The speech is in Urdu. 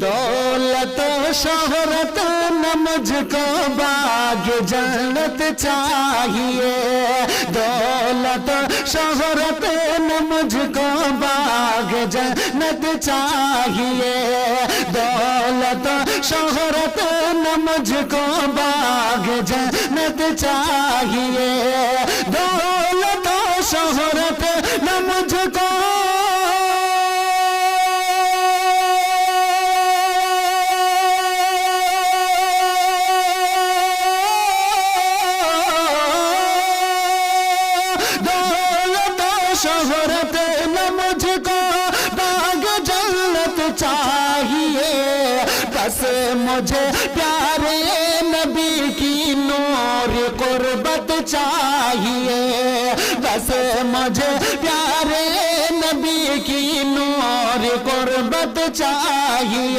دولت شہرت نہ مجھ کو باغ جنت چاہیے، دولت شہرت نہ مجھ کو باغ جنت چاہیے، دولت شہرت نہ مجھ کو باغ جنت چاہیے، دولت شہرت نہ مجھ کو شہرت نہ مجھ کو باغ جنت چاہیے، بس مجھے پیارے نبی کی نور قربت چاہیے، بس مجھے پیارے نبی کی نور قربت چاہیے۔